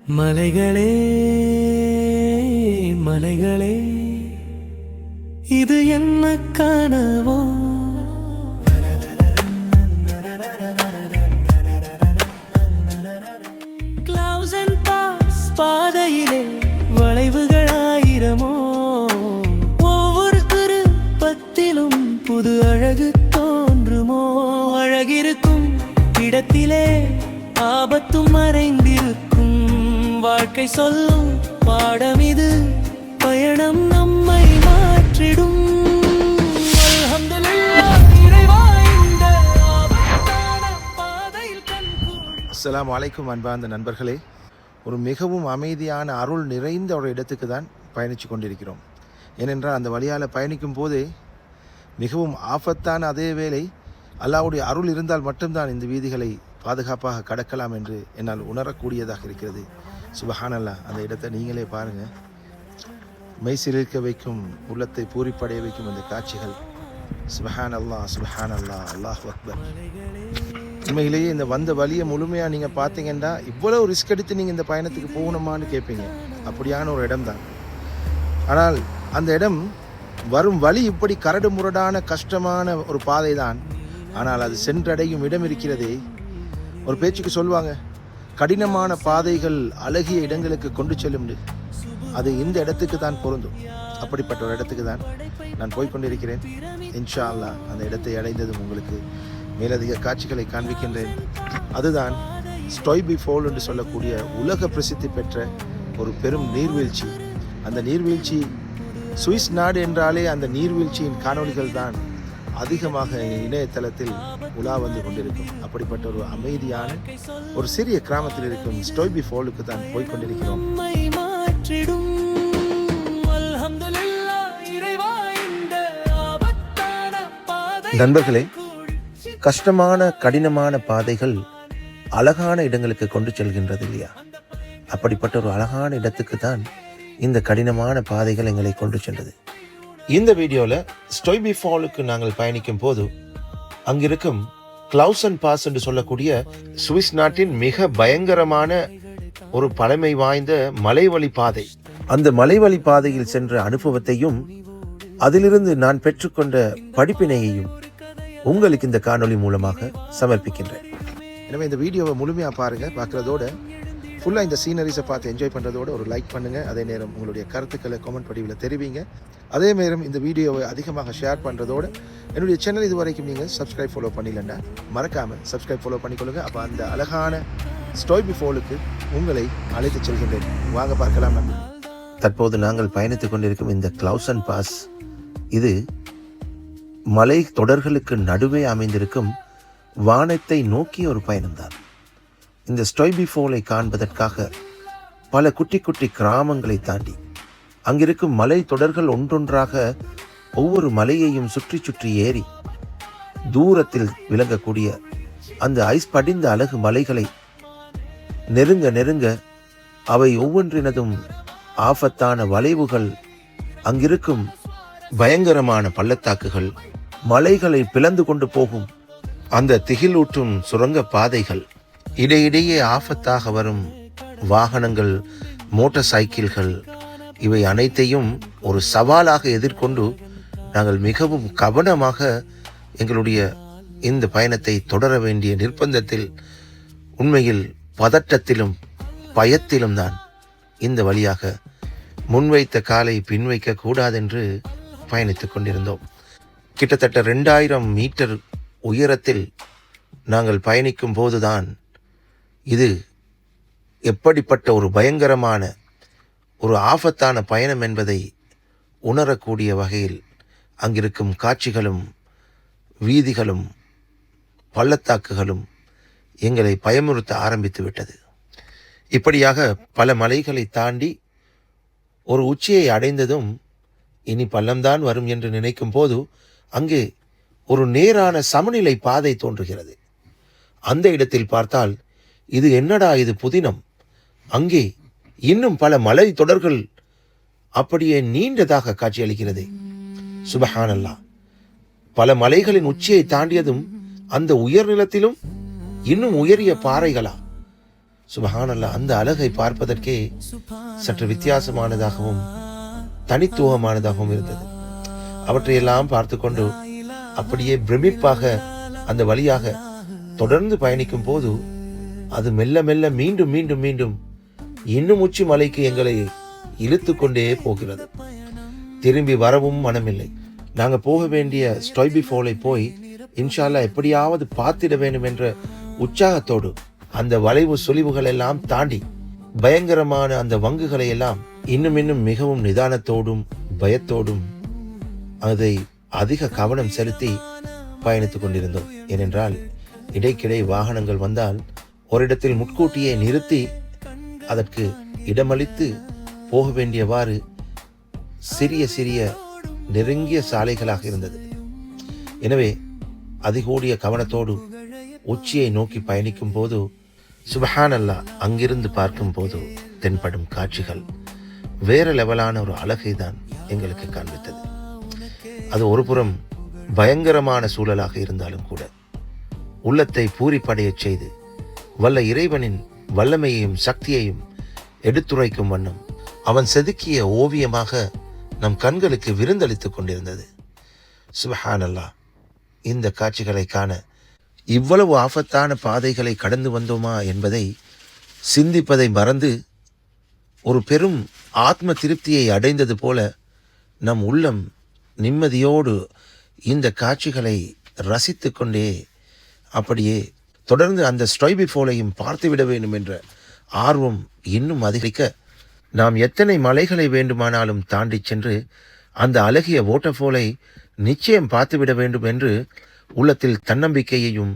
மலைகளே மலைகளே, இது என்ன கனவோ? கிளவுஸ் அண்ட் பாஸ் பாதையிலே வளைவுகள் ஆயிரமோ, ஒவ்வொரு திருப்பத்திலும் புது அழகு தோன்றுமோ? அழகிருக்கும் இடத்திலே ஆபத்தும் மறைந்திருக்கும், வாழ்க்கை சொல்லும் பாடம் இது, பயணம் நம்மை மாற்றிடும். அஸ்ஸலாமு அலைக்கும் அன்பார்ந்த நண்பர்களே, ஒரு மிகவும் அமைதியான அருள் நிறைந்த ஒரு இடத்துக்கு தான் பயணித்து கொண்டிருக்கிறோம். ஏனென்றால் அந்த வழியால் பயணிக்கும் போதே மிகவும் ஆபத்தான அதே வேளை அல்லாஹ்வுடைய அருள் இருந்தால் மட்டும்தான் இந்த வீதிகளை பாதுகாப்பாக கடக்கலாம் என்று என்னால் உணரக்கூடியதாக இருக்கிறது. சுபஹானல்லாஹ், அந்த இடத்தை நீங்களே பாருங்கள். மெய்சிலிருக்க வைக்கும், உள்ளத்தை பூரிப்படைய வைக்கும் அந்த காட்சிகள். சுபஹானல்லாஹ் சுபஹானல்லாஹ், அல்லாஹு அக்பர். உண்மையிலேயே இந்த வந்த வழியை முழுமையாக நீங்கள் பார்த்தீங்கன்னா இவ்வளோ ரிஸ்க் எடுத்து நீங்கள் இந்த பயணத்துக்கு போகணுமான்னு கேட்பீங்க. அப்படியான ஒரு இடம் தான். ஆனால் அந்த இடம் வரும் வழி இப்படி கரடு முரடான கஷ்டமான ஒரு பாதை தான். ஆனால் அது சென்றடையும் இடம் இருக்கிறதே, ஒரு பேச்சுக்கு சொல்லுவாங்க, கடினமான பாதைகள் அழகிய இடங்களுக்கு கொண்டு செல்லும். அது இந்த இடத்துக்கு தான் பொருந்தும். அப்படிப்பட்ட ஒரு இடத்துக்கு தான் நான் போய்கொண்டிருக்கிறேன். இன்ஷா அல்லாஹ் அந்த இடத்தை அடைந்ததும் உங்களுக்கு மேலதிக காட்சிகளை காண்பிக்கின்றேன். அதுதான் ஸ்டோய்பி ஃபால் என்று சொல்லக்கூடிய உலக பிரசித்தி பெற்ற ஒரு பெரும் நீர்வீழ்ச்சி. அந்த நீர்வீழ்ச்சி, சுவிஸ் நாடு என்றாலே அந்த நீர்வீழ்ச்சியின் காணொளிகள் தான் அதிகமாக இணையதளத்தில் உலா வந்து கொண்டிருக்கும். அப்படிப்பட்ட ஒரு அமைதியான ஒரு சிறிய கிராமத்தில் இருக்கும் ஸ்டோய்பி ஃபாலுக்கு தான் போய்கொண்டிருக்கிறோம். நண்பர்களே, கஷ்டமான கடினமான பாதைகள் அழகான இடங்களுக்கு கொண்டு செல்கின்றது இல்லையா? அப்படிப்பட்ட ஒரு அழகான இடத்துக்கு தான் இந்த கடினமான பாதைகள் எங்களை கொண்டு சென்றது. இந்த வீடியோவில் ஸ்டோய்பி ஃபாலுக்கு நாங்கள் பயணிக்கும் போது அங்கிருக்கும் கிளவுஸ் அண்ட் பாஸ் என்று சொல்லக்கூடிய சுவிஸ் நாட்டின் மிக பயங்கரமான ஒரு பழமை வாய்ந்த மலைவழி பாதை, அந்த மலைவழி பாதையில் சென்ற அனுபவத்தையும் அதிலிருந்து நான் பெற்றுக்கொண்ட படிப்பினையையும் உங்களுக்கு இந்த காணொளி மூலமாக சமர்ப்பிக்கின்றேன். எனவே இந்த வீடியோவை முழுமையாக பாருங்கள். பார்க்குறதோட ஃபுல்லாக இந்த சீனரிஸை பார்த்து என்ஜாய் பண்ணுறதோட ஒரு லைக் பண்ணுங்கள். அதே நேரம் உங்களுடைய கருத்துக்களை கமெண்ட் படிவில் தெரிவிங்க. அதே நேரம் இந்த வீடியோவை அதிகமாக ஷேர் பண்ணுறதோடு என்னுடைய சேனல் இது வரைக்கும் நீங்கள் சப்ஸ்கிரைப் ஃபாலோ பண்ணிடலண்டா மறக்காமல் சப்ஸ்கிரைப் ஃபாலோ பண்ணிக்கொள்ளுங்க. அப்போ அந்த அழகான ஸ்டோய்பி ஃபாலுக்கு உங்களை அழைத்து செல்கின்றேன். வாங்க பார்க்கலாம். தற்போது நாங்கள் பயணித்துக் கொண்டிருக்கும் இந்த கிளவுஸ் அண்ட் பாஸ், இது மலை தொடர்களுக்கு நடுவே அமைந்திருக்கும் வானத்தை நோக்கிய ஒரு பயணம்தான். இந்த ஸ்டோய்பி ஃபாலை காண்பதற்காக பல குட்டி குட்டி கிராமங்களை தாண்டி அங்கிருக்கும் மலை தொடர்கள் ஒன்றொன்றாக ஒவ்வொரு மலையையும் சுற்றி சுற்றி ஏறி தூரத்தில் விளங்கக்கூடிய அந்த ஐஸ் படிந்த அழகு மலைகளை நெருங்க நெருங்க அவை ஒவ்வொன்றினதும் ஆபத்தான வளைவுகள், அங்கிருக்கும் பயங்கரமான பள்ளத்தாக்குகள், மலைகளை பிளந்து கொண்டு போகும் அந்த திகிலூட்டும் சுரங்க பாதைகள், இடையிடையே ஆபத்தாக வரும் வாகனங்கள், மோட்டார் சைக்கிள்கள், இவை அனைத்தையும் ஒரு சவாலாக எதிர்கொண்டு நாங்கள் மிகவும் கவனமாக எங்களுடைய இந்த பயணத்தை தொடர வேண்டிய நிர்பந்தத்தில், உண்மையில் பதட்டத்திலும் பயத்திலும் தான் இந்த வழியாக முன்வைத்த காலை பின்வைக்க கூடாதென்று பயணித்துக் கொண்டிருந்தோம். கிட்டத்தட்ட 2000 மீட்டர் உயரத்தில் நாங்கள் பயணிக்கும் போதுதான் இது எப்படிப்பட்ட ஒரு பயங்கரமான ஒரு ஆபத்தான பயணம் என்பதை உணரக்கூடிய வகையில் அங்கிருக்கும் காட்சிகளும் வீதிகளும் பள்ளத்தாக்குகளும் எங்களை பயமுறுத்த ஆரம்பித்து விட்டது. இப்படியாக பல மலைகளை தாண்டி ஒரு உச்சியை அடைந்ததும் இனி பள்ளம்தான் வரும் என்று நினைக்கும் போது அங்கே ஒரு நேரான சமநிலை பாதை தோன்றுகிறது. அந்த இடத்தில் பார்த்தால் இது என்னடா, இது புதினம். அங்கே இன்னும் பல மலை தொடர்கள் அப்படியே நீண்டதாக காட்சியளிக்கிறது. சுபஹானல்லாஹ், பல மலைகளின் உச்சியை தாண்டியதும் அந்த உயர்நிலத்திலும் இன்னும் உயரிய பாறைகளா, சுபஹானல்லாஹ், அந்த அழகை பார்ப்பதற்கே சற்று வித்தியாசமானதாகவும் தனித்துவமானதாகவும் இருந்தது. அவற்றையெல்லாம் பார்த்து கொண்டு அப்படியே பிரமிப்பாக அந்த வழியாக தொடர்ந்து பயணிக்கும் போது அது மெல்ல மெல்ல மீண்டும் மீண்டும் மீண்டும் இன்னும் உச்சி மலைக்கு எங்களை இழுத்து கொண்டே போகிறது. திரும்பி வரவும் மனமில்லை. நாங்கள் போக வேண்டிய ஸ்டொய்பி ஃபாலை போய் இன்ஷா அல்லாஹ் எப்படியாவது பார்த்திட வேண்டும் என்ற உற்சாகத்தோடு அந்த வளைவு சுழிவுகள் எல்லாம் தாண்டி பயங்கரமான அந்த வங்குகளை எல்லாம் இன்னும் இன்னும் மிகவும் நிதானத்தோடும் பயத்தோடும் அதை அதிக கவனம் செலுத்தி பயணித்துக் கொண்டிருந்தோம். ஏனென்றால் இடைக்கிடை வாகனங்கள் வந்தால் ஒரு இடத்தில் முன்கூட்டியே நிறுத்தி அதற்கு இடமளித்து போக வேண்டியவாறு சிறிய சிறிய நெருங்கிய சாலைகளாக இருந்தது. எனவே அதிகூடிய கவனத்தோடு உச்சியை நோக்கி பயணிக்கும் போது சுபஹானல்லாஹ், அங்கிருந்து பார்க்கும் போது தென்படும் காட்சிகள் வேற லெவலான ஒரு அழகை தான் எங்களுக்கு காண்பித்தது. அது ஒரு புறம் பயங்கரமான சூழலாக இருந்தாலும் கூட உள்ளத்தை பூரிப்படைய செய்து வல்ல இறைவனின் வல்லமையையும் சக்தியையும் எடுத்துரைக்கும் வண்ணம் அவன் செதுக்கிய ஓவியமாக நம் கண்களுக்கு விருந்தளித்துக் கொண்டிருந்தது. சுபஹானல்லாஹ், இந்த காட்சிகளை காண இவ்வளவு ஆபத்தான பாதைகளை கடந்து வந்தோமா என்பதை சிந்திப்பதை மறந்து ஒரு பெரும் ஆத்ம திருப்தியை அடைந்தது போல நம் உள்ளம் நிம்மதியோடு இந்த காட்சிகளை ரசித்து கொண்டே அப்படியே தொடர்ந்து அந்த ஸ்டொய்பி ஃபாலையும் பார்த்துவிட வேண்டும் என்ற ஆர்வம் இன்னும் அதிகரிக்க நாம் எத்தனை மலைகளை வேண்டுமானாலும் தாண்டி சென்று அந்த அழகிய வாட்டர்ஃபாலை நிச்சயம் பார்த்துவிட வேண்டும் என்று உள்ளத்தில் தன்னம்பிக்கையையும்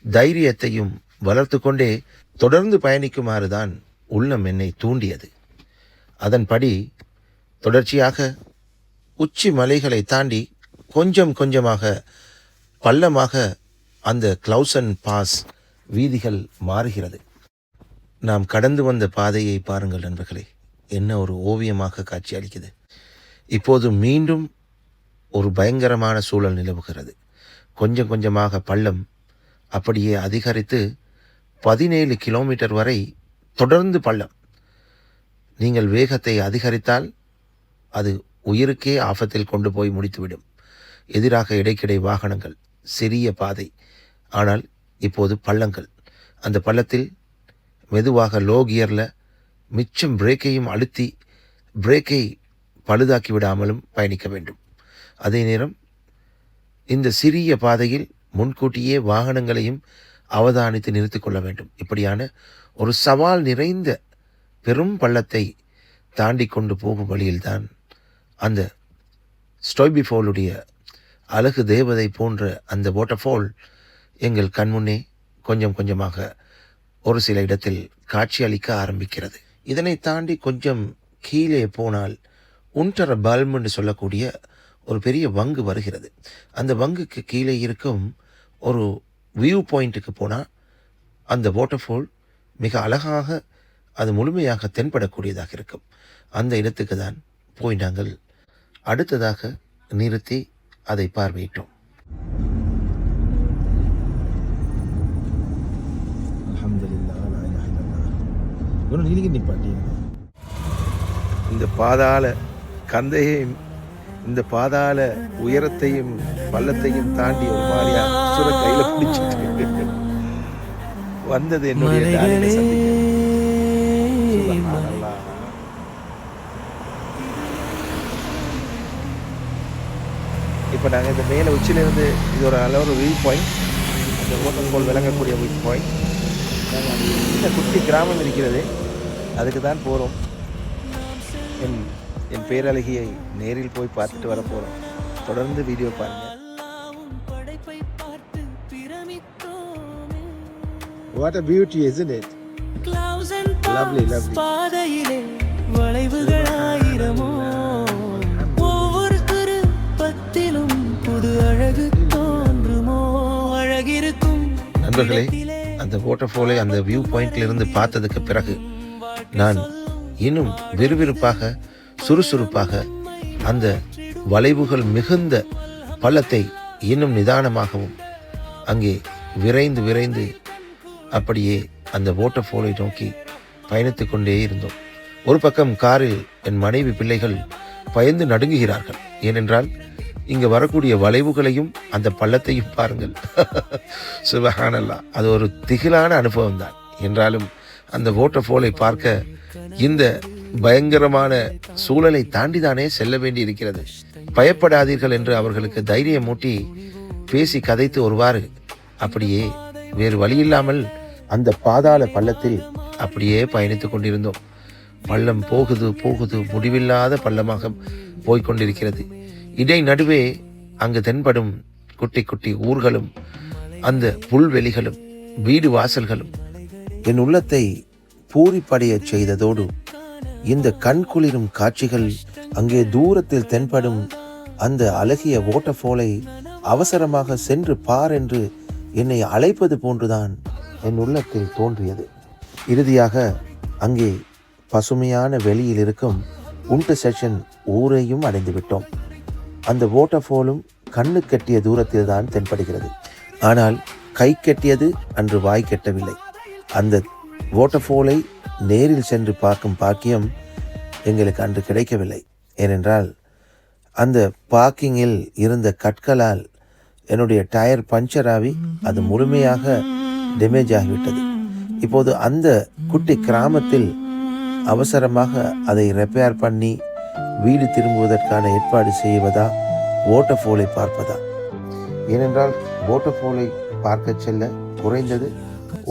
தைரியத்தையும் வளர்த்து கொண்டே தொடர்ந்து பயணிக்குமாறுதான் உள்ளம் என்னை தூண்டியது. அதன்படி தொடர்ச்சியாக உச்சி மலைகளை தாண்டி கொஞ்சம் கொஞ்சமாக பள்ளமாக அந்த கிளவுசன் பாஸ் வீதிகள் மாறுகிறது. நாம் கடந்து வந்த பாதையை பாருங்கள் நண்பர்களே, என்ன ஒரு ஓவியமாக காட்சி அளிக்குது. இப்போது மீண்டும் ஒரு பயங்கரமான சூழல் நிலவுகிறது. கொஞ்சம் கொஞ்சமாக பள்ளம் அப்படியே அதிகரித்து 17 கிலோமீட்டர் வரை தொடர்ந்து பள்ளம். நீங்கள் வேகத்தை அதிகரித்தால் அது உயிருக்கே ஆபத்தில் கொண்டு போய் முடித்துவிடும். எதிராக இடைக்கிடை வாகனங்கள், சிறிய பாதை, ஆனால் இப்போது பள்ளங்கள். அந்த பள்ளத்தில் மெதுவாக லோ கியரில் மிச்சம் பிரேக்கையும் அழுத்தி பிரேக்கை பழுதாக்கி விடாமலும் பயணிக்க வேண்டும். அதே நேரம் இந்த சிறிய பாதையில் முன்கூட்டியே வாகனங்களையும் அவதானித்து நிறுத்தி கொள்ள வேண்டும். இப்படியான ஒரு சவால் நிறைந்த பெரும் பள்ளத்தை தாண்டி கொண்டு போகும் வழியில்தான் அந்த ஸ்டொய்பி ஃபாலுடைய அழகு தேவதை போன்ற அந்த வாட்டர்ஃபால் எங்கள் கண்முன்னே கொஞ்சம் கொஞ்சமாக ஒரு சில இடத்தில் காட்சி அளிக்க ஆரம்பிக்கிறது. இதனை தாண்டி கொஞ்சம் கீழே போனால் உன்டர பல்ம் என்று சொல்லக்கூடிய ஒரு பெரிய வங்கு வருகிறது. அந்த வங்குக்கு கீழே இருக்கும் ஒரு வியூ பாயிண்ட்டுக்கு போனால் அந்த வாட்டர்ஃபால் மிக அழகாக அது முழுமையாக தென்படக்கூடியதாக இருக்கும். அந்த இடத்துக்கு தான் போய் நாங்கள் அடுத்ததாக நிறுத்தி அதை பார்வையிட்டோம். இந்த பாதாள கந்தையையும் இந்த பாதாள உயரத்தையும் பள்ளத்தையும் தாண்டி ஒரு மாதிரியா சுர கையில பிடிச்சிட்டு வந்தது என்னுடைய இப்போ நாங்கள் இந்த மேலே உச்சியிலிருந்து இது ஒரு நல்ல ஒரு வியூ பாயிண்ட், அந்த வாட்டர்ஃபால் விளங்கக்கூடிய வியூ பாயிண்ட். நாங்கள் சின்ன குட்டி கிராமம் இருக்கிறது, அதுக்கு தான் போகிறோம். என் பேரழகியை நேரில் போய் பார்த்துட்டு வர போகிறோம். தொடர்ந்து வீடியோ பாருங்கள். What a beauty, isn't it? Lovely, lovely. பாதையிலே வளைவுகள் ஆயிரமோ, ஒவ்வொரு திருப்பத்திலும் புது அழகு தோன்றுமோ, அழகிருக்கும். நண்பர்களே, அந்த வாட்டர்ஃபாலை அந்த வியூ பாயிண்ட்ல இருந்து பார்த்ததுக்கு பிறகு நான் இன்னும் விறுவிறுப்பாக சுறுசுறுப்பாக அந்த வளைவுகள் மிகுந்த பள்ளத்தை இன்னும் நிதானமாகவும் அங்கே விரைந்து விரைந்து அப்படியே அந்த வாட்டர் ஃபாலை நோக்கி பயணித்து கொண்டே இருந்தோம். ஒரு பக்கம் காரில் என் மனைவி பிள்ளைகள் பயந்து நடுங்குகிறார்கள். ஏனென்றால் இங்கே வரக்கூடிய வளைவுகளையும் அந்த பள்ளத்தையும் பாருங்கள். சுபஹானல்லாஹ், அது ஒரு திகிலான அனுபவம் தான். என்றாலும் அந்த வாட்டர் ஃபாலை பார்க்க இந்த பயங்கரமான சூழலை தாண்டிதானே செல்ல வேண்டி இருக்கிறது. பயப்படாதீர்கள் என்று அவர்களுக்கு தைரியம் மூட்டி பேசி கதைத்து ஒருவாறு அப்படியே வேறு வழியில்லாமல் அந்த பாதாள பள்ளத்தில் அப்படியே பயணித்து கொண்டிருந்தோம். பள்ளம் போகுது போகுது, முடிவில்லாத பள்ளமாக போய்கொண்டிருக்கிறது. இடை நடுவே அங்கு தென்படும் குட்டி குட்டி ஊர்களும் அந்த புல்வெளிகளும் வீடு வாசல்களும் என் உள்ளத்தை பூரிப்படைய செய்ததோடு இந்த கண்குளிரும் காட்சிகள், அங்கே தூரத்தில் தென்படும் அந்த அழகிய வாட்டர் ஃபாலை அவசரமாக சென்று பார் என்று என்னை அழைப்பது போன்றுதான் என் உள்ளத்தில் தோன்றியது. இறுதியாக அங்கே பசுமையான வெளியில் இருக்கும் இன்டர்செக்ஷன் ஊரையும் அடைந்து விட்டோம். அந்த வாட்டர் ஃபாலும் கண்ணு கெட்டிய தூரத்தில் தான் தென்படுகிறது. ஆனால் கை கெட்டியது அன்று வாய் கெட்டவில்லை. அந்த வாட்டர் ஃபாலை நேரில் சென்று பார்க்கும் பாக்கியம் எங்களுக்கு அன்று கிடைக்கவில்லை. ஏனென்றால் அந்த பார்க்கிங்கில் இருந்த கற்களால் என்னுடைய டயர் பஞ்சர் ஆகி அது முழுமையாக டேமேஜ் ஆகிவிட்டது. இப்போது அந்த குட்டி கிராமத்தில் அவசரமாக அதை ரிப்பேர் பண்ணி வீடு திரும்புவதற்கான ஏற்பாடு செய்வதா, வாட்டர் ஃபாலை பார்ப்பதா? ஏனென்றால் வாட்டர் ஃபாலை பார்க்க செல்ல குறைந்தது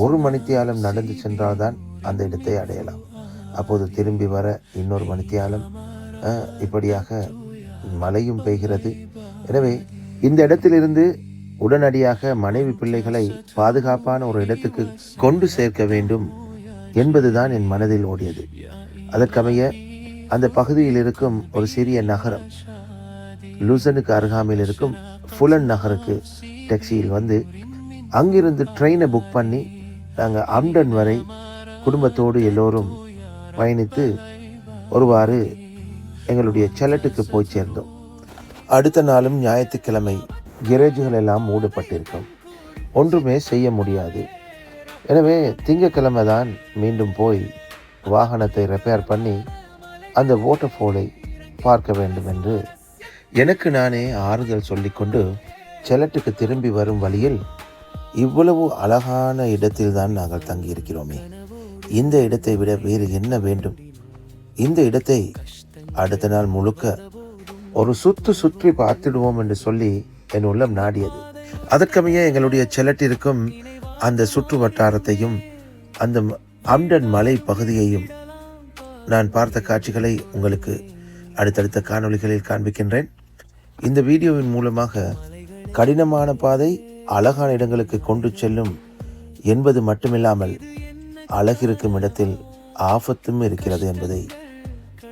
1 மணித்தியாலம் நடந்து சென்றால்தான் அந்த இடத்தை அடையலாம். அப்போது திரும்பி வர இன்னொரு மணித்தியாலம், இப்படியாக மழையும் பெய்கிறது. எனவே இந்த இடத்திலிருந்து உடனடியாக மனைவி பிள்ளைகளை பாதுகாப்பான ஒரு இடத்துக்கு கொண்டு சேர்க்க வேண்டும் என்பதுதான் என் மனதில் ஓடியது. அதற்கமைய அந்த பகுதியில் இருக்கும் ஒரு சிறிய நகரம், லூசனுக்கு அருகாமையில் இருக்கும் ஃபுலன் நகருக்கு டாக்ஸியில் வந்து அங்கிருந்து ட்ரெயினை புக் பண்ணி நாங்கள் அம்டன் வரை குடும்பத்தோடு எல்லோரும் பயணித்து ஒருவாறு எங்களுடைய செலட்டுக்கு போய் சேர்ந்தோம். அடுத்த நாளும் ஞாயிற்றுக்கிழமை கேரேஜுகள் எல்லாம் மூடப்பட்டிருக்கும், ஒன்றுமே செய்ய முடியாது. எனவே திங்கக்கிழமை தான் மீண்டும் போய் வாகனத்தை ரிப்பேர் பண்ணி அந்த வாட்டர் ஃபாலை பார்க்க வேண்டும் என்று எனக்கு நானே ஆறுதல் சொல்லிக்கொண்டு செலட்டுக்கு திரும்பி வரும் வழியில், இவ்வளவு அழகான இடத்தில் தான் நாங்கள் தங்கியிருக்கிறோமே, இந்த இடத்தை விட வேறு என்ன வேண்டும்? இந்த இடத்தை அடுத்த நாள் முழுக்க ஒரு சுற்றி பார்த்துடுவோம் என்று சொல்லி என் உள்ளம் நாடியது. அதற்கமைய எங்களுடைய செலட்டிற்கும் அந்த சுற்று வட்டாரத்தையும் அந்த அம்டன் மலை பகுதியையும் நான் பார்த்த காட்சிகளை உங்களுக்கு அடுத்தடுத்த காணொளிகளில் காண்பிக்கின்றேன். இந்த வீடியோவின் மூலமாக கடினமான பாதை அழகான இடங்களுக்கு கொண்டு செல்லும் என்பது மட்டுமில்லாமல் அழகிருக்கும் இடத்தில் ஆபத்தும் இருக்கிறது என்பதை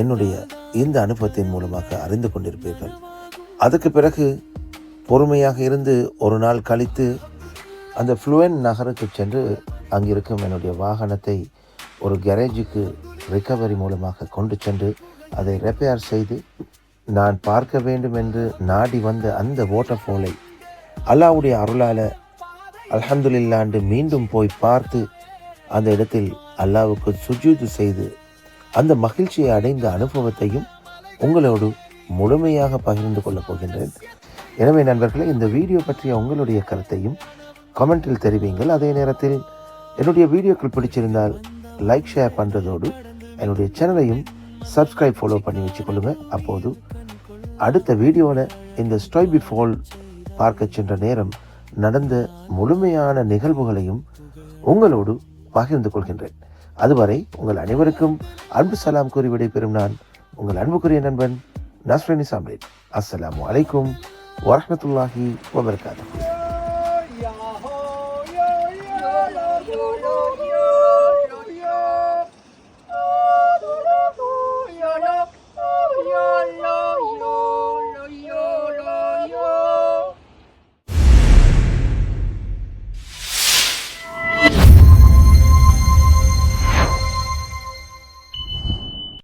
என்னுடைய இந்த அனுபவத்தின் மூலமாக அறிந்து கொண்டிருப்பீர்கள். அதுக்கு பிறகு பொறுமையாக இருந்து ஒரு நாள் கழித்து அந்த ஃப்ளூவன் நகருக்கு சென்று அங்கிருக்கும் என்னுடைய வாகனத்தை ஒரு கேரேஜுக்கு ரிகவரி மூலமாக கொண்டு சென்று அதை ரிப்பேர் செய்து நான் பார்க்க வேண்டும் என்று நாடி வந்த அந்த வாட்டர் ஃபாலை அல்லாஹ்வுடைய அருளால் அல்ஹம்துலில்லாஹ் மீண்டும் போய் பார்த்து அந்த இடத்தில் அல்லாஹ்வுக்கு சுஜூது செய்து அந்த மகிழ்ச்சியை அடைந்த அனுபவத்தையும் உங்களோடு முழுமையாக பகிர்ந்து கொள்ளப் போகின்றேன். எனவே நண்பர்களே, இந்த வீடியோ பற்றிய உங்களுடைய கருத்தையும் கமெண்டில் தெரிவிங்கள். அதே நேரத்தில் என்னுடைய வீடியோக்கள் பிடிச்சிருந்தால் லைக் ஷேர் பண்ணுறதோடு என்னுடைய சேனலையும் சப்ஸ்கிரைப் ஃபாலோ பண்ணி வச்சுக்கொள்ளுங்க. அப்போது அடுத்த வீடியோவில் இந்த ஸ்டோய்பி ஃபால் பார்க்க சென்ற நேரம் நடந்த முழுமையான நிகழ்வுகளையும் உங்களோடு பகிர்ந்து கொள்கின்றேன். அதுவரை உங்கள் அனைவருக்கும் அன்பு சலாம் கூறி விடைபெறும் நான் உங்கள் அன்புக்குரிய நண்பன் நஸ்ரனி சாம்ரேட். அஸ்ஸலாமு அலைக்கும் வரஹ்மத்துல்லாஹி வபரகாத்துஹு.